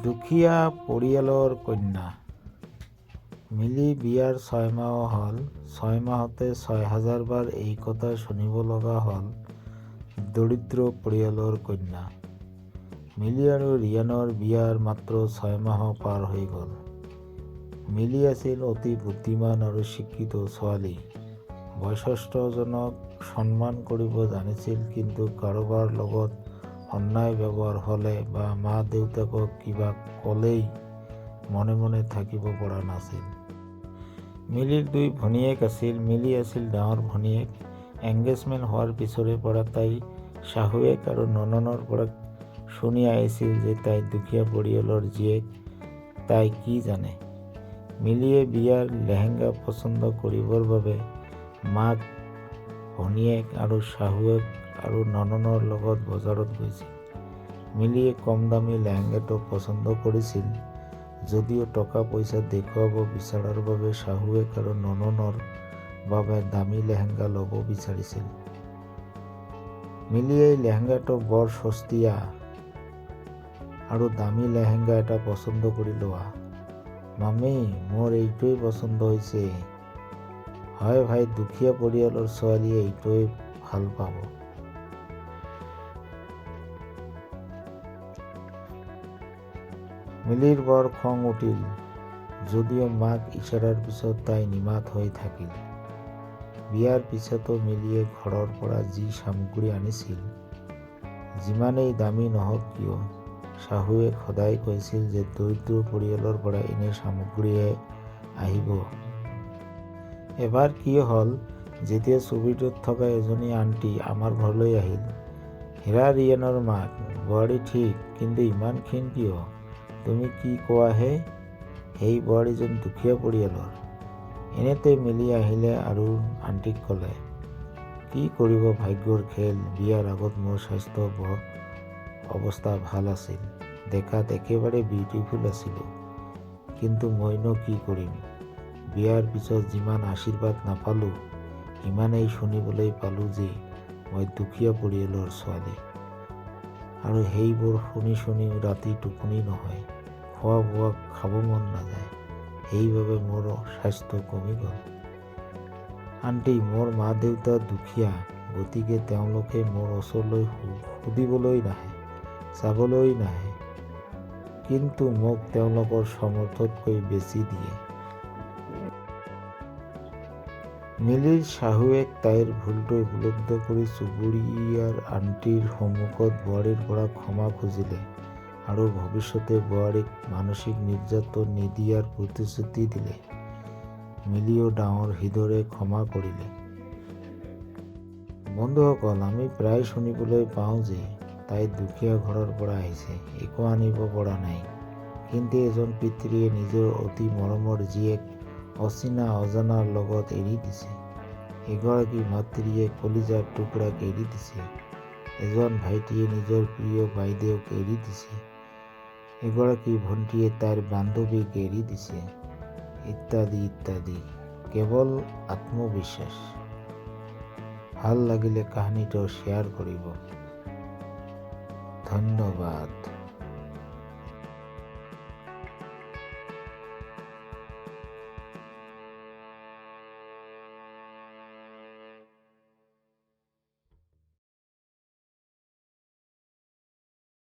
দুখীয়া পৰিয়ালৰ কন্যা। মিলি বিয়াৰ 6 মাহ হ'ল। 6 মাহতে 6,000 বাৰ এই কথা শুনিব লগা হ'ল দৰিদ্ৰ পৰিয়ালৰ কন্যা। মিলি আৰু ৰিয়ানৰ বিয়াৰ মাত্ৰ 6 মাহ পাৰ হৈ গ'ল। মিলি আছিল অতি বুদ্ধিমান আৰু শিক্ষিত ছোৱালী। বয়োজ্যেষ্ঠজনক সন্মান কৰিব জানিছিল, কিন্তু কাৰোবাৰ লগত অন্যায় ব্যৱহাৰ হ'লে বা মা দেউতাকক কিবা ক'লেই মনে মনে থাকিব পৰা নাছিল। মিলিৰ 2 ভনীয়েক আছিল। মিলি আছিল ডাঙৰ ভনীয়েক। এংগেজমেণ্ট হোৱাৰ পিছৰে পৰা তাই শাহুৱেক আৰু ননদৰ পৰা শুনি আহিছিল যে তাই দুখীয়া পৰিয়ালৰ জীয়েক। তাই কি জানে? মিলিয়ে বিয়াৰ লেহেংগা পচন্দ কৰিবৰ বাবে মাক, ভনীয়েক আৰু শাহুৱেক আৰু ননদৰ লগত বজাৰত গৈছিল। মিলিয়ে কম দামী লেহেংগাটো পচন্দ কৰিছিল, যদিও টকা পইচা দেখুৱাব বিচৰাৰ বাবে শাহুৱেক আৰু ননদৰ বাবে দামী লেহেংগা ল'ব বিচাৰিছিল। মিলিয়ে লেহেংগাটো বৰ সস্তীয়া আৰু দামী লেহেংগা এটা পচন্দ কৰি লোৱা। মামী, মোৰ এইটোৱেই পচন্দ হৈছে। হয় ভাই, দুখীয়া পৰিয়ালৰ ছোৱালীয়ে এইটোৱেই ভাল পাব। মিলিৰ বৰ খং উঠিল, যদিও মাক ইচাৰাৰ পিছত তাই নিমাত হৈ থাকিল। বিয়াৰ পিছতো মিলিয়ে ঘৰৰ পৰা যি সামগ্ৰী আনিছিল, যিমানেই দামী নহওক কিয়, শাহুৱেক সদায় কৈছিল যে দৰিদ্ৰ পৰিয়ালৰ পৰা এনে সামগ্ৰীহে আহিব। এবাৰ কি হ'ল, যেতিয়া ছবিটোত থকা এজনী আণ্টি আমাৰ ঘৰলৈ আহিল। হেৰা ৰিয়ানৰ মাক, বোৱাৰী ঠিক, কিন্তু ইমান ক্ষীণ কিয়? তুমি কি কোৱা হে? সেই বোৱাৰীজন দুখীয়া পৰিয়ালৰ। এনেতে মিলি আহিলে আৰু আণ্টিক ক'লে, কি কৰিব, ভাগ্যৰ খেল। বিয়াৰ আগত মোৰ স্বাস্থ্য অৱস্থা ভাল আছিল। দেখাত একেবাৰে বিউটিফুল আছিলোঁ। কিন্তু মইনো কি কৰিম? বিয়াৰ পিছত যিমান আশীৰ্বাদ নাপালোঁ, সিমানেই শুনিবলৈ পালোঁ যে মই দুখীয়া পৰিয়ালৰ ছোৱালী। আৰু সেইবোৰ শুনি শুনি ৰাতি টোপনি নহয়, খোৱা বোৱা খাব মন নাযায়। সেইবাবে মোৰ স্বাস্থ্য কমি গ'ল। আণ্টি, মোৰ মা দেউতা দুখীয়া, গতিকে তেওঁলোকে মোৰ ওচৰলৈ সুধিবলৈ নাহে, চাবলৈ নাহে। কিন্তু মোক তেওঁলোকৰ সামৰ্থতকৈ বেছি দিয়ে। মিলিৰ শাহুৱেক তাইৰ ভুলটো উপলব্ধি কৰি চুবুৰীয়াৰ আণ্টিৰ সন্মুখত বোৱাৰীৰ পৰা ক্ষমা খুজিলে আৰু ভৱিষ্যতে বোৱাৰীক মানসিক নিৰ্যাতন নিদিয়াৰ প্ৰতিশ্ৰুতি দিলে। মিলিও ডাঙৰ হৃদয়েৰে ক্ষমা কৰিলে। বন্ধুসকল, আমি প্ৰায় শুনিবলৈ পাওঁ যে তাই দুখীয়া ঘৰৰ পৰা আহিছে, একো আনিব পৰা নাই। কিন্তু এজন পিতৃয়ে নিজৰ অতি মৰমৰ জীয়েক অচিনা অজনাৰ লগত এৰি দিছে। এগৰাকী মাতৃয়ে কলিজাৰ টুকুৰাক এৰি দিছে। এজন ভাইটিয়ে নিজৰ প্ৰিয় বাইদেউক এৰি দিছে। এগৰাকী ভণ্টীয়ে তাইৰ বান্ধৱীক এৰি দিছে, ইত্যাদি ইত্যাদি। কেৱল আত্মবিশ্বাস। ভাল লাগিলে কাহিনীটো শ্বেয়াৰ কৰিব। ধন্যবাদ।